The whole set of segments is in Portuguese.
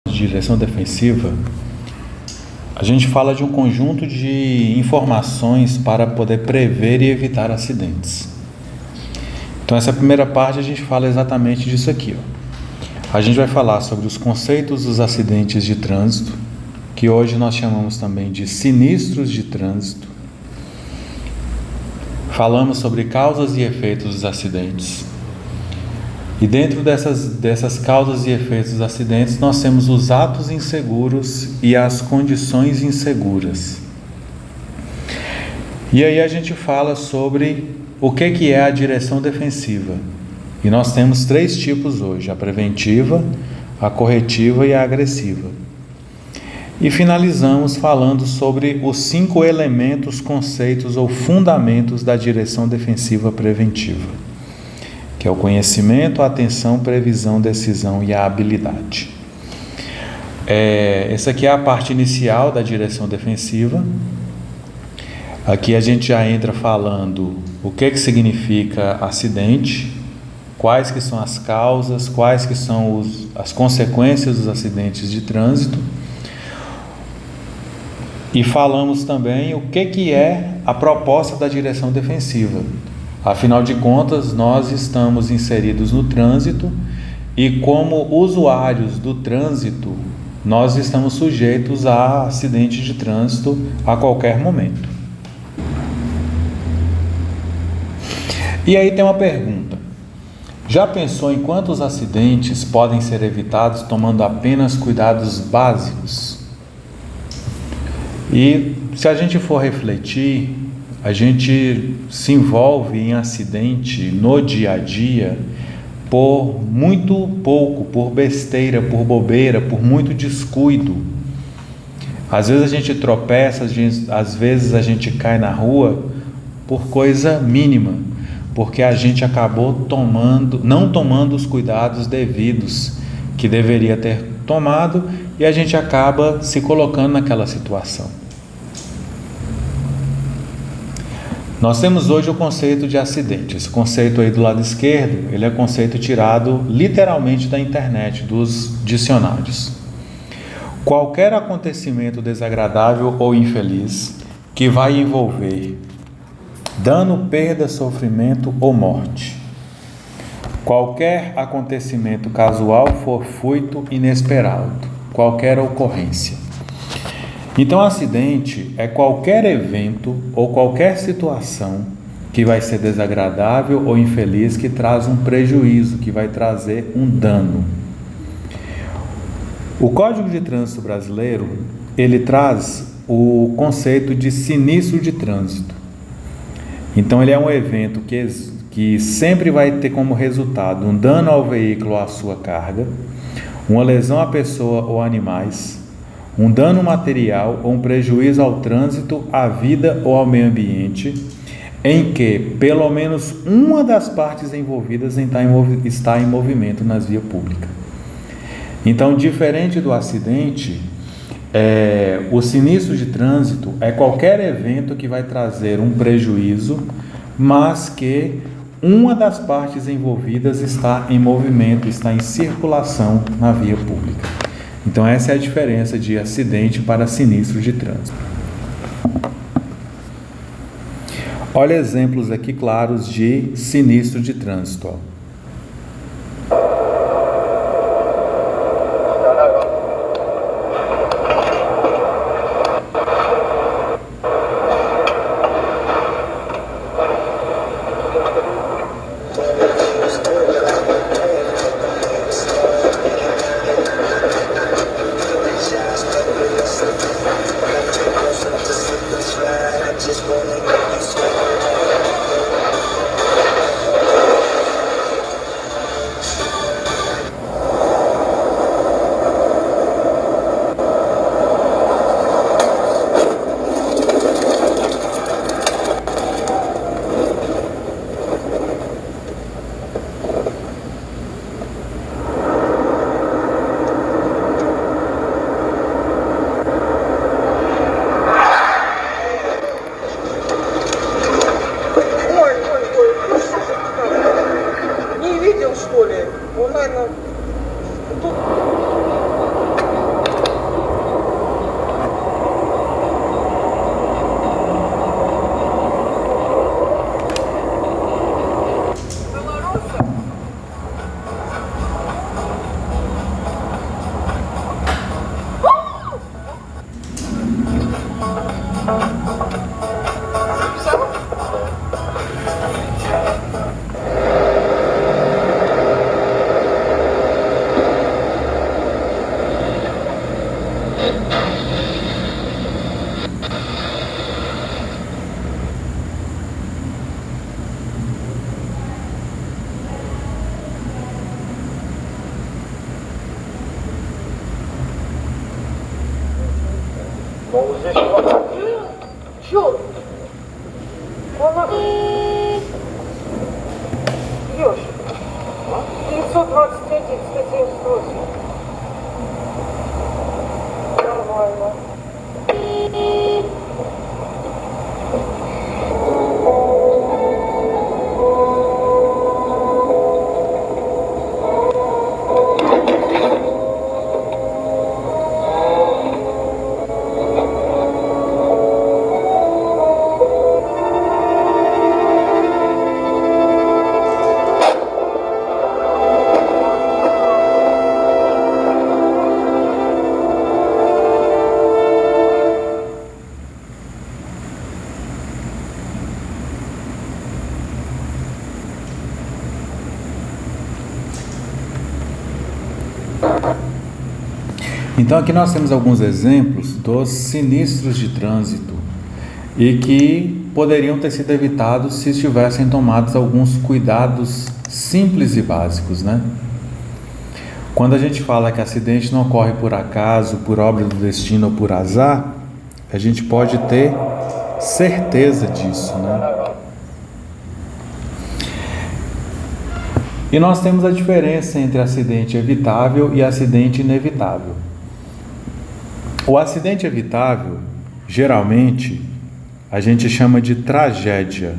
Direção defensiva, a gente fala de um conjunto de informações para poder prever e evitar acidentes. Então essa primeira parte a gente fala exatamente disso aqui, ó. A gente vai falar sobre os conceitos dos acidentes de trânsito, que hoje nós chamamos também de sinistros de trânsito. Falamos sobre causas e efeitos dos acidentes. E dentro dessas causas e efeitos dos acidentes, nós temos os atos inseguros e as condições inseguras. E aí a gente fala sobre o que é a direção defensiva. E nós temos 3 tipos hoje: a preventiva, a corretiva e a agressiva. E finalizamos falando sobre os 5 elementos, conceitos ou fundamentos da direção defensiva preventiva, que é o conhecimento, a atenção, previsão, decisão e a habilidade. Essa aqui é a parte inicial da direção defensiva. Aqui a gente já entra falando o que significa acidente, quais que são as causas, quais que são as consequências dos acidentes de trânsito. E falamos também o que é a proposta da direção defensiva. Afinal de contas, nós estamos inseridos no trânsito e, como usuários do trânsito, nós estamos sujeitos a acidentes de trânsito a qualquer momento. E aí tem uma pergunta: já pensou em quantos acidentes podem ser evitados tomando apenas cuidados básicos? E se a gente for refletir, a gente se envolve em acidente no dia a dia por muito pouco, por besteira, por bobeira, por muito descuido. Às vezes a gente tropeça, às vezes a gente cai na rua por coisa mínima, porque a gente acabou não tomando os cuidados devidos que deveria ter tomado, e a gente acaba se colocando naquela situação. Nós temos hoje o conceito de acidente. Esse conceito aí do lado esquerdo, ele é conceito tirado literalmente da internet, dos dicionários. Qualquer acontecimento desagradável ou infeliz que vai envolver dano, perda, sofrimento ou morte. Qualquer acontecimento casual, fortuito, inesperado. Qualquer ocorrência. Então, acidente é qualquer evento ou qualquer situação que vai ser desagradável ou infeliz, que traz um prejuízo, que vai trazer um dano. O Código de Trânsito Brasileiro, ele traz o conceito de sinistro de trânsito. Então, ele é um evento que sempre vai ter como resultado um dano ao veículo ou à sua carga, uma lesão à pessoa ou animais, um dano material ou um prejuízo ao trânsito, à vida ou ao meio ambiente, em que pelo menos uma das partes envolvidas está em movimento nas vias públicas. Então, diferente do acidente, o sinistro de trânsito é qualquer evento que vai trazer um prejuízo, mas que uma das partes envolvidas está em movimento, está em circulação na via pública. Então essa é a diferença de acidente para sinistro de trânsito. Olha exemplos aqui claros de sinistro de trânsito. Ёж, 923, кстати, срочно. Нормально. Então aqui nós temos alguns exemplos dos sinistros de trânsito e que poderiam ter sido evitados se tivessem tomados alguns cuidados simples e básicos, né? Quando a gente fala que acidente não ocorre por acaso, por obra do destino ou por azar, a gente pode ter certeza disso, né? E nós temos a diferença entre acidente evitável e acidente inevitável. O acidente evitável, geralmente, a gente chama de tragédia.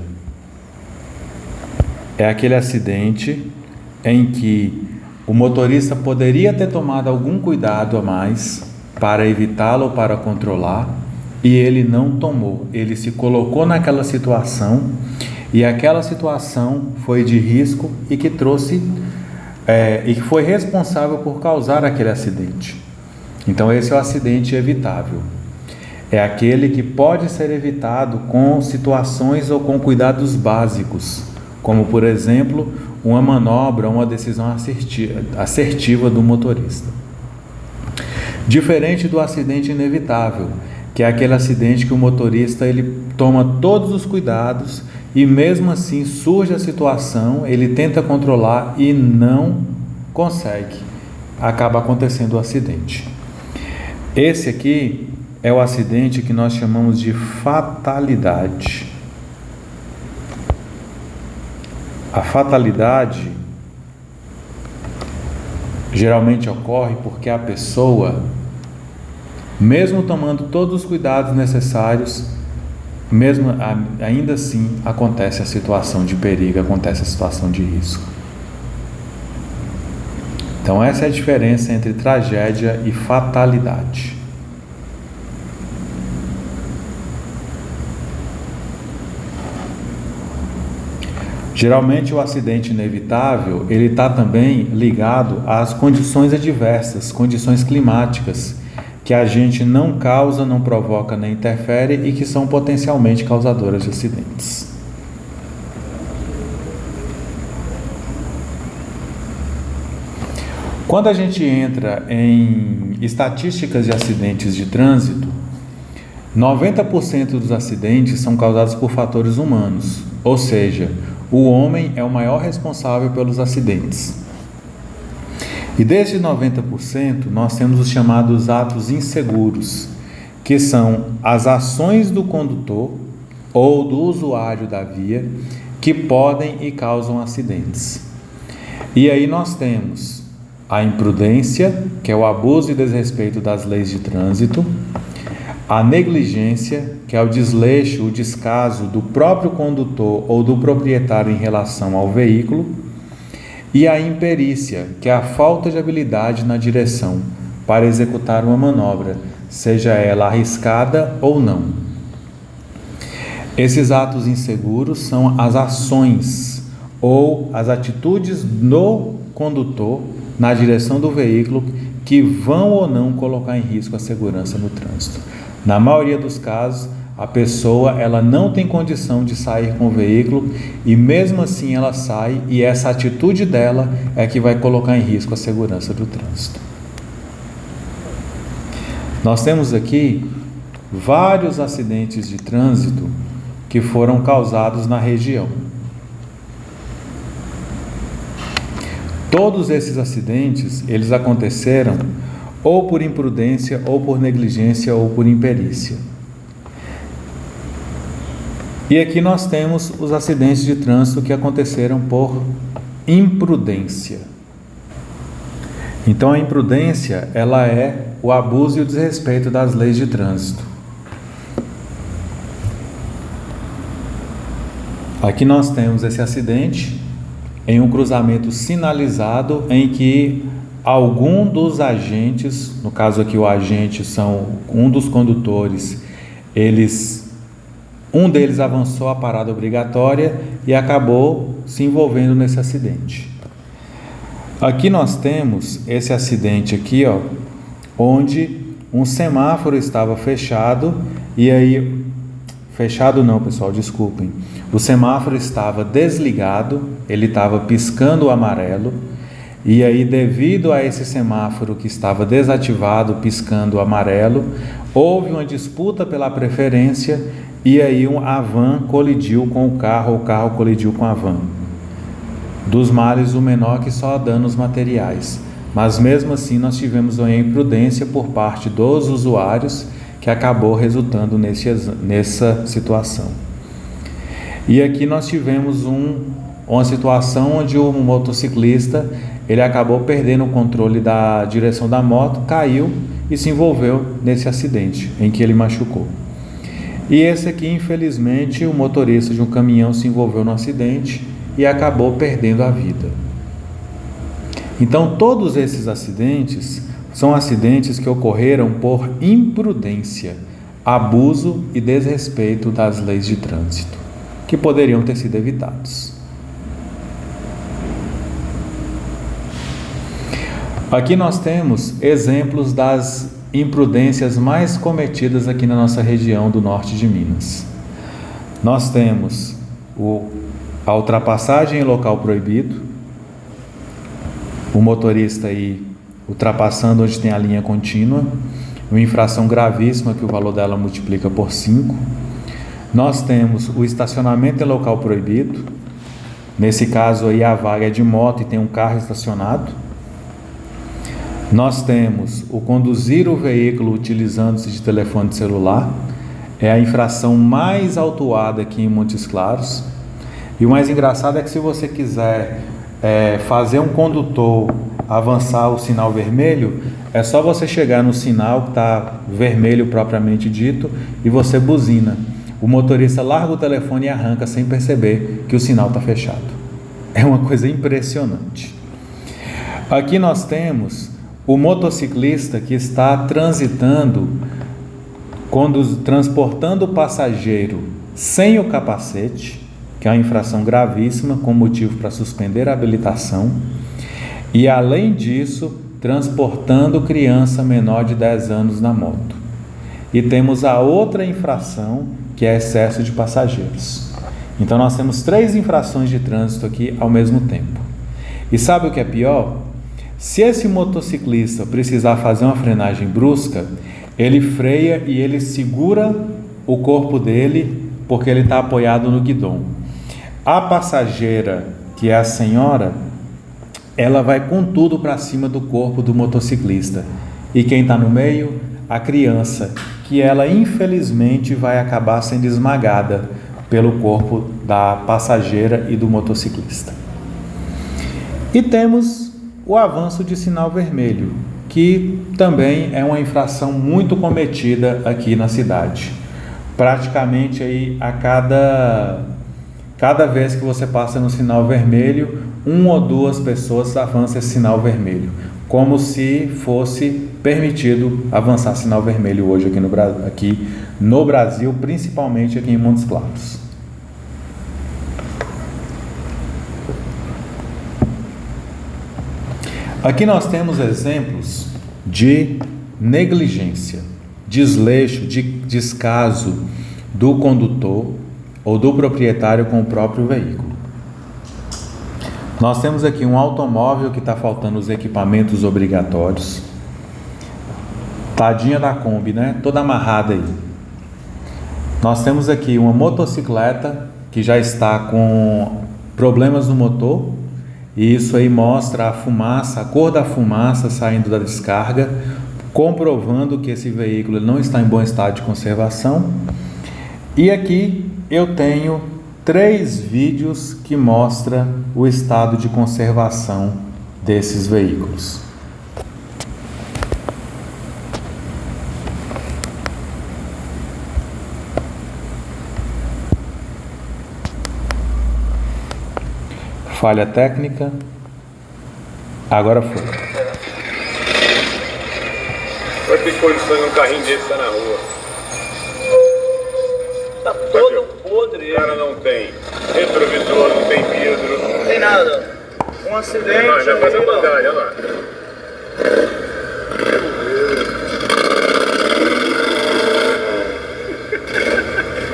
É aquele acidente em que o motorista poderia ter tomado algum cuidado a mais para evitá-lo ou para controlar, e ele não tomou. Ele se colocou naquela situação, e aquela situação foi de risco e que trouxe e que foi responsável por causar aquele acidente. Então esse é o acidente evitável. É aquele que pode ser evitado com situações ou com cuidados básicos, como por exemplo, uma manobra, uma decisão assertiva do motorista. Diferente do acidente inevitável, que é aquele acidente que o motorista ele toma todos os cuidados e mesmo assim surge a situação, ele tenta controlar e não consegue. Acaba acontecendo o acidente. Esse aqui é o acidente que nós chamamos de fatalidade. A fatalidade geralmente ocorre porque a pessoa, mesmo tomando todos os cuidados necessários, ainda assim acontece a situação de perigo, acontece a situação de risco. Então essa é a diferença entre tragédia e fatalidade. Geralmente o acidente inevitável, ele está também ligado às condições adversas, condições climáticas, que a gente não causa, não provoca, nem interfere e que são potencialmente causadoras de acidentes. Quando a gente entra em estatísticas de acidentes de trânsito, 90% dos acidentes são causados por fatores humanos, ou seja, o homem é o maior responsável pelos acidentes. E desses 90%, nós temos os chamados atos inseguros, que são as ações do condutor ou do usuário da via que podem e causam acidentes. E aí nós temos a imprudência, que é o abuso e desrespeito das leis de trânsito, a negligência, que é o desleixo, o descaso do próprio condutor ou do proprietário em relação ao veículo, e a imperícia, que é a falta de habilidade na direção para executar uma manobra, seja ela arriscada ou não. Esses atos inseguros são as ações ou as atitudes do condutor na direção do veículo que vão ou não colocar em risco a segurança no trânsito. Na maioria dos casos, a pessoa ela não tem condição de sair com o veículo e mesmo assim ela sai, e essa atitude dela é que vai colocar em risco a segurança do trânsito. Nós temos aqui vários acidentes de trânsito que foram causados na região. Todos esses acidentes, eles aconteceram ou por imprudência, ou por negligência, ou por imperícia. E aqui nós temos os acidentes de trânsito que aconteceram por imprudência. Então a imprudência, ela é o abuso e o desrespeito das leis de trânsito. Aqui nós temos esse acidente em um cruzamento sinalizado em que algum dos agentes, no caso aqui o agente são um dos condutores, um deles avançou a parada obrigatória e acabou se envolvendo nesse acidente. Aqui nós temos esse acidente aqui, ó, onde um semáforo estava fechado e aí... Fechado não, pessoal, desculpem. O semáforo estava desligado, ele estava piscando o amarelo, e aí devido a esse semáforo que estava desativado, piscando o amarelo, houve uma disputa pela preferência e aí a van colidiu com o carro colidiu com a van. Dos males o menor que só danos materiais, mas mesmo assim nós tivemos uma imprudência por parte dos usuários que acabou resultando nessa situação. E aqui nós tivemos uma situação onde o motociclista ele acabou perdendo o controle da direção da moto, caiu e se envolveu nesse acidente em que ele machucou. E esse aqui, infelizmente, o motorista de um caminhão se envolveu no acidente e acabou perdendo a vida. Então todos esses acidentes são acidentes que ocorreram por imprudência, abuso e desrespeito das leis de trânsito, que poderiam ter sido evitados. Aqui nós temos exemplos das imprudências mais cometidas aqui na nossa região do norte de Minas. Nós temos a ultrapassagem em local proibido, o motorista aí ultrapassando onde tem a linha contínua, uma infração gravíssima que o valor dela multiplica por 5. Nós temos o estacionamento em local proibido, nesse caso aí a vaga é de moto e tem um carro estacionado. Nós temos o conduzir o veículo utilizando-se de telefone celular, é a infração mais autuada aqui em Montes Claros. E o mais engraçado é que se você quiser fazer um condutor avançar o sinal vermelho, é só você chegar no sinal que está vermelho propriamente dito e você buzina. O motorista larga o telefone e arranca sem perceber que o sinal está fechado. É uma coisa impressionante. Aqui nós temos o motociclista que está transitando, transportando o passageiro sem o capacete, que é uma infração gravíssima, com motivo para suspender a habilitação, e além disso, transportando criança menor de 10 anos na moto. E temos a outra infração, que é excesso de passageiros. Então nós temos 3 infrações de trânsito aqui ao mesmo tempo. E sabe o que é pior? Se esse motociclista precisar fazer uma frenagem brusca, ele freia e ele segura o corpo dele porque ele está apoiado no guidão. A passageira, que é a senhora, ela vai com tudo para cima do corpo do motociclista. E quem está no meio? A criança, que ela infelizmente vai acabar sendo esmagada pelo corpo da passageira e do motociclista. E temos o avanço de sinal vermelho, que também é uma infração muito cometida aqui na cidade. Praticamente aí a cada vez que você passa no sinal vermelho, 1 ou 2 pessoas avançam esse sinal vermelho, como se fosse permitido avançar sinal vermelho hoje aqui no Brasil, principalmente aqui em Montes Claros. Aqui nós temos exemplos de negligência, desleixo, de descaso do condutor ou do proprietário com o próprio veículo. Nós temos aqui um automóvel que está faltando os equipamentos obrigatórios. Tadinha da Kombi, né? Toda amarrada aí. Nós temos aqui uma motocicleta que já está com problemas no motor. E isso aí mostra a fumaça, a cor da fumaça saindo da descarga, comprovando que esse veículo não está em bom estado de conservação. E aqui eu tenho 3 vídeos que mostram o estado de conservação desses veículos. Falha técnica. Agora foi. Vai ter condições um carrinho desse tá na rua. Tá todo podre. O cara não tem retrovisor, não tem vidro. Não tem nada. Um acidente. Não, já faz a batalha, olha lá.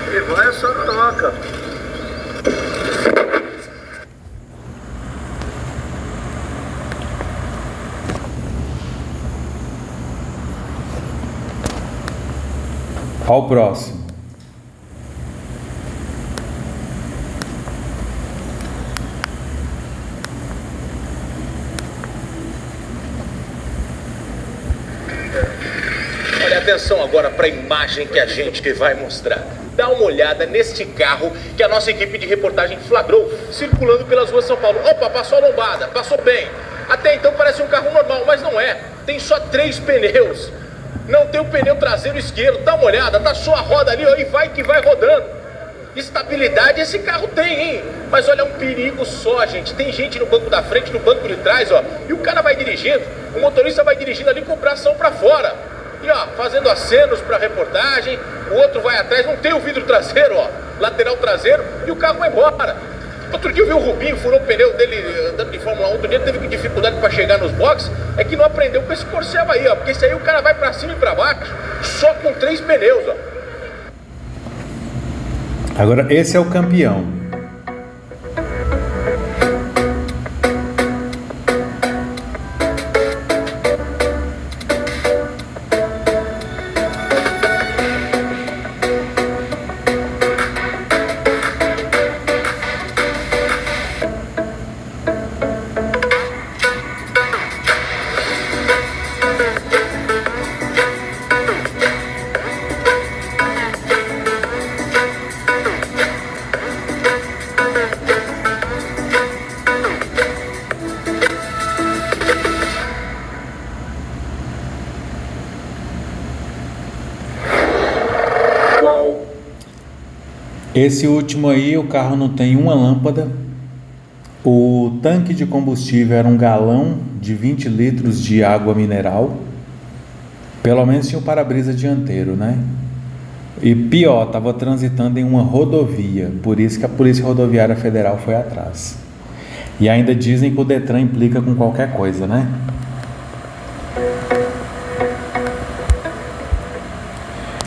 E vai a sororoca. Ao próximo. Olha, atenção agora para a imagem que a gente vai mostrar. Dá uma olhada neste carro que a nossa equipe de reportagem flagrou circulando pelas ruas de São Paulo. Opa, passou a lombada, passou bem. Até então parece um carro normal, mas não é. Tem só 3 pneus. Não tem o pneu traseiro esquerdo. Dá uma olhada, tá só a roda ali, ó, e vai que vai rodando. Estabilidade esse carro tem, hein? Mas olha, é um perigo só, gente. Tem gente no banco da frente, no banco de trás, ó. E o cara vai dirigindo, o motorista vai dirigindo ali com o bração pra fora. E ó, fazendo acenos pra reportagem. O outro vai atrás, não tem o vidro traseiro, ó. Lateral traseiro, e o carro vai embora. Outro dia eu vi o Rubinho, furou o pneu dele andando de Fórmula 1. Outro dia teve dificuldade pra chegar nos boxes. É que não aprendeu com esse Corcel aí, ó. Porque esse aí o cara vai pra cima e pra baixo, só com 3 pneus, ó. Agora, esse é o campeão. Esse último aí, o carro não tem uma lâmpada. O tanque de combustível era um galão de 20 litros de água mineral. Pelo menos tinha o para-brisa dianteiro, né? E pior, estava transitando em uma rodovia. Por isso que a Polícia Rodoviária Federal foi atrás. E ainda dizem que o Detran implica com qualquer coisa, né?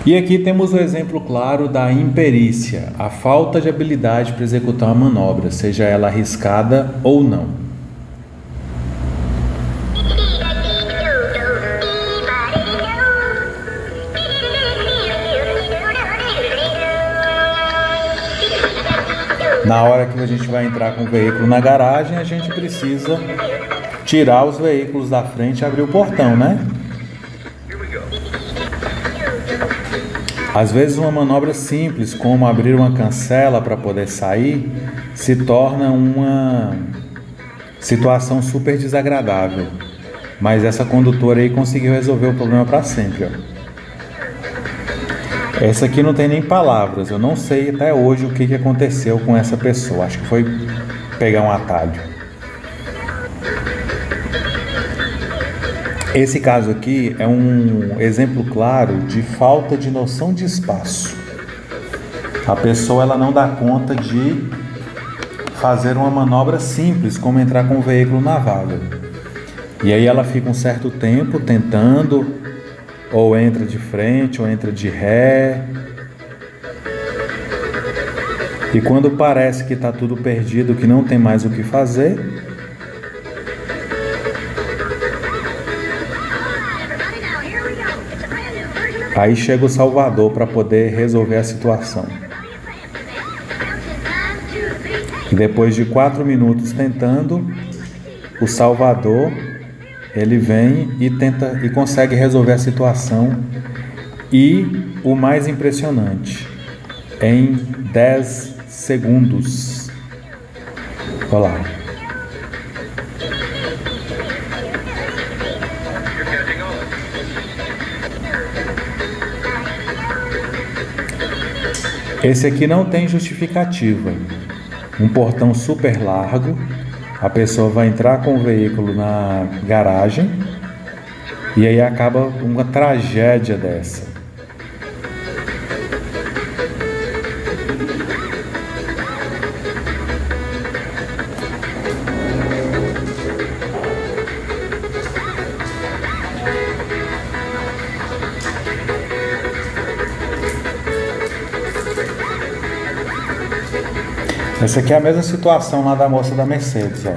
E aqui temos o exemplo claro da imperícia, a falta de habilidade para executar uma manobra, seja ela arriscada ou não. Na hora que a gente vai entrar com o veículo na garagem, a gente precisa tirar os veículos da frente e abrir o portão, né? Às vezes uma manobra simples, como abrir uma cancela para poder sair, se torna uma situação super desagradável. Mas essa condutora aí conseguiu resolver o problema para sempre, ó. Essa aqui não tem nem palavras, eu não sei até hoje o que aconteceu com essa pessoa. Acho que foi pegar um atalho. Esse caso aqui é um exemplo claro de falta de noção de espaço. A pessoa ela não dá conta de fazer uma manobra simples, como entrar com o veículo na vaga. E aí ela fica um certo tempo tentando, ou entra de frente, ou entra de ré. E quando parece que está tudo perdido, que não tem mais o que fazer, Aí chega o salvador para poder resolver a situação. E depois de 4 minutos tentando, o salvador ele vem e tenta e consegue resolver a situação. E o mais impressionante, em 10 segundos. Olha lá. Esse aqui não tem justificativa. Um portão super largo, a pessoa vai entrar com o veículo na garagem e aí acaba uma tragédia dessa. Essa aqui é a mesma situação lá da moça da Mercedes, ó.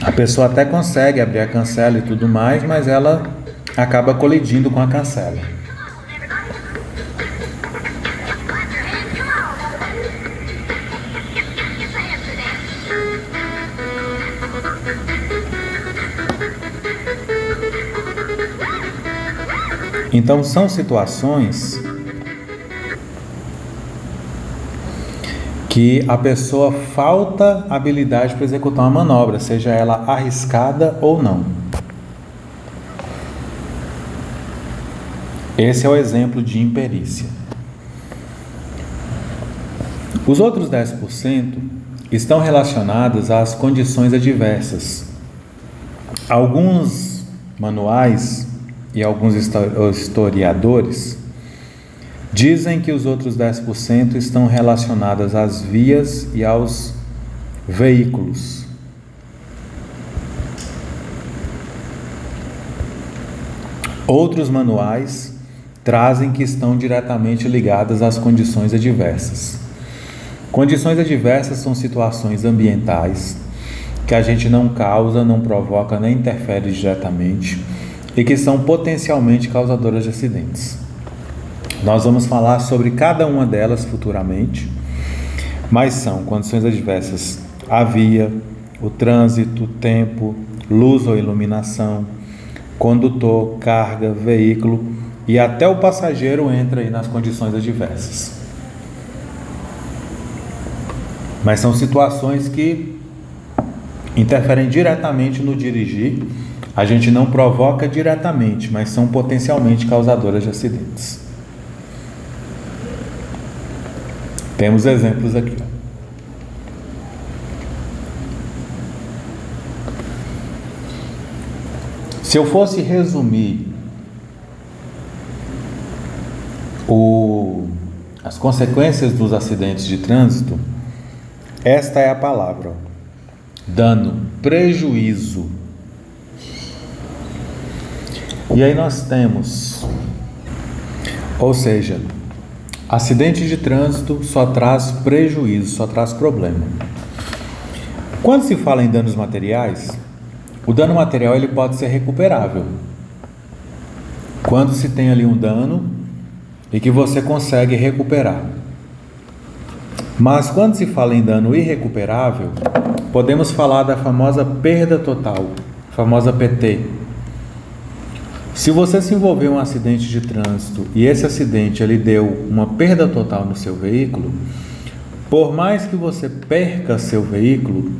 A pessoa até consegue abrir a cancela e tudo mais, mas ela acaba colidindo com a cancela. Então são situações que a pessoa falta habilidade para executar uma manobra, seja ela arriscada ou não. Esse é o exemplo de imperícia. Os outros 10% estão relacionados às condições adversas. Alguns manuais e alguns historiadores dizem que os outros 10% estão relacionados às vias e aos veículos. Outros manuais trazem que estão diretamente ligadas às condições adversas. Condições adversas são situações ambientais que a gente não causa, não provoca, nem interfere diretamente e que são potencialmente causadoras de acidentes. Nós vamos falar sobre cada uma delas futuramente, mas são condições adversas: a via, o trânsito, o tempo, luz ou iluminação, condutor, carga, veículo e até o passageiro entra aí nas condições adversas. Mas são situações que interferem diretamente no dirigir. A gente não provoca diretamente, mas são potencialmente causadoras de acidentes. Temos exemplos aqui. Se eu fosse resumir as consequências dos acidentes de trânsito, esta é a palavra: dano, prejuízo. E aí nós temos, ou seja, acidente de trânsito só traz prejuízo, só traz problema. Quando se fala em danos materiais, o dano material ele pode ser recuperável. Quando se tem ali um dano e que você consegue recuperar. Mas quando se fala em dano irrecuperável, podemos falar da famosa perda total, famosa PT. Se você se envolveu em um acidente de trânsito e esse acidente ele deu uma perda total no seu veículo, por mais que você perca seu veículo,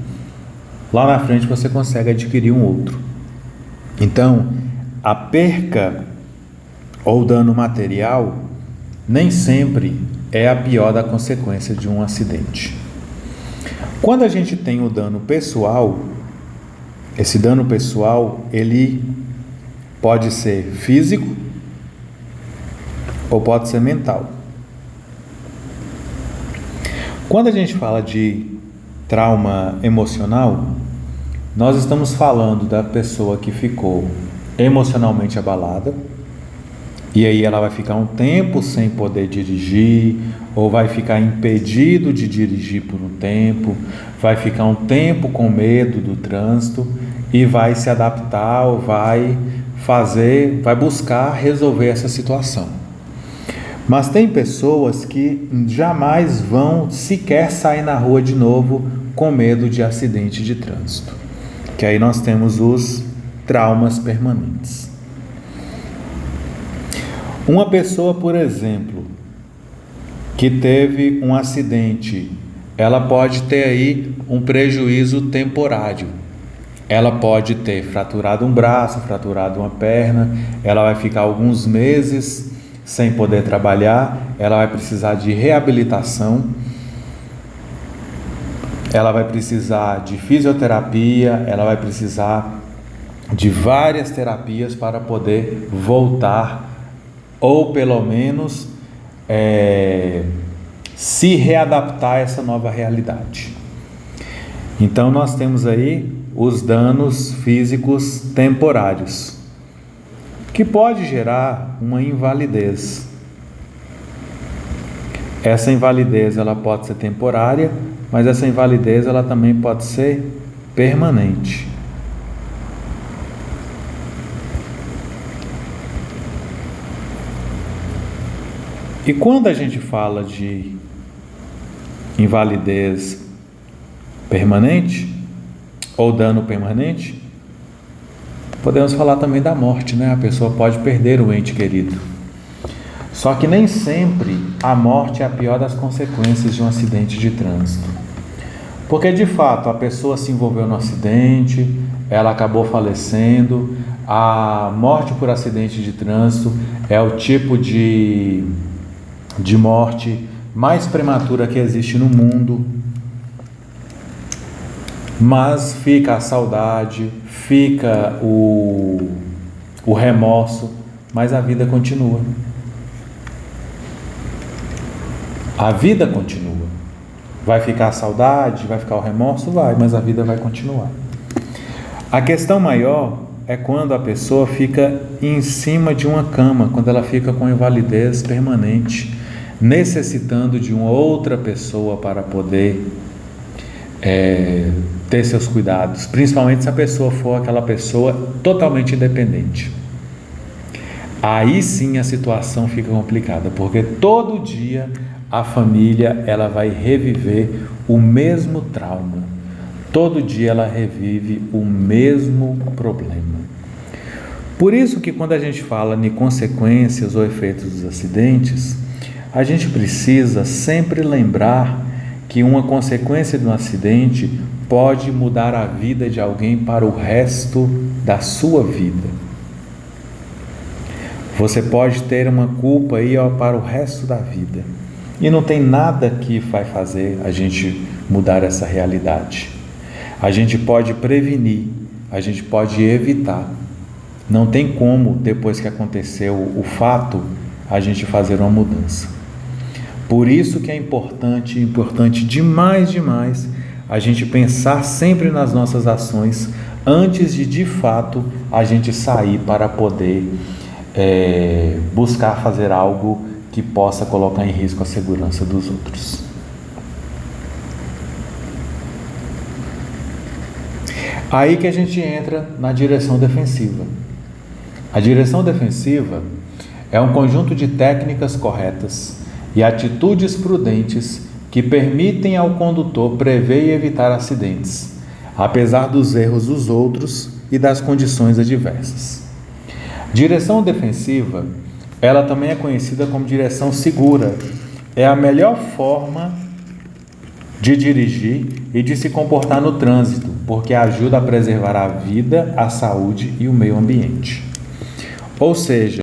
lá na frente você consegue adquirir um outro. Então, a perca ou dano material nem sempre é a pior da consequência de um acidente. Quando a gente tem o dano pessoal, esse dano pessoal ele pode ser físico ou pode ser mental. Quando a gente fala de trauma emocional, nós estamos falando da pessoa que ficou emocionalmente abalada e aí ela vai ficar um tempo sem poder dirigir ou vai ficar impedido de dirigir por um tempo, vai ficar um tempo com medo do trânsito e vai se adaptar ou vai buscar resolver essa situação. Mas tem pessoas que jamais vão sequer sair na rua de novo com medo de acidente de trânsito, que aí nós temos os traumas permanentes. Uma pessoa, por exemplo, que teve um acidente, ela pode ter aí um prejuízo temporário. Ela pode ter fraturado um braço, fraturado uma perna, ela vai ficar alguns meses sem poder trabalhar, ela vai precisar de reabilitação, ela vai precisar de fisioterapia, ela vai precisar de várias terapias para poder voltar ou pelo menos se readaptar a essa nova realidade. Então nós temos aí os danos físicos temporários, que pode gerar uma invalidez. Essa invalidez ela pode ser temporária, mas essa invalidez ela também pode ser permanente. E quando a gente fala de invalidez permanente ou dano permanente, podemos falar também da morte, né? A pessoa pode perder o ente querido. Só que nem sempre a morte é a pior das consequências de um acidente de trânsito. Porque de fato a pessoa se envolveu no acidente, ela acabou falecendo. A morte por acidente de trânsito é o tipo de morte mais prematura que existe no mundo. Mas fica a saudade, fica o remorso, mas a vida continua. A vida continua. Vai ficar a saudade, vai ficar o remorso? Vai, mas a vida vai continuar. A questão maior é quando a pessoa fica em cima de uma cama, quando ela fica com invalidez permanente, necessitando de uma outra pessoa para poder ter seus cuidados, principalmente se a pessoa for aquela pessoa totalmente independente. Aí sim a situação fica complicada, porque todo dia a família ela vai reviver o mesmo trauma, todo dia ela revive o mesmo problema. Por isso que quando a gente fala em consequências ou efeitos dos acidentes, a gente precisa sempre lembrar que uma consequência de um acidente pode mudar a vida de alguém para o resto da sua vida. Você pode ter uma culpa aí para o resto da vida. E não tem nada que vai fazer a gente mudar essa realidade. A gente pode prevenir, a gente pode evitar. Não tem como, depois que aconteceu o fato, a gente fazer uma mudança. Por isso que é importante demais, a gente pensar sempre nas nossas ações antes de fato, a gente sair para poder buscar fazer algo que possa colocar em risco a segurança dos outros. Aí que a gente entra na direção defensiva. A direção defensiva é um conjunto de técnicas corretas e atitudes prudentes que permitem ao condutor prever e evitar acidentes, apesar dos erros dos outros e das condições adversas. Direção defensiva, ela também é conhecida como direção segura. É a melhor forma de dirigir e de se comportar no trânsito, porque ajuda a preservar a vida, a saúde e o meio ambiente. Ou seja,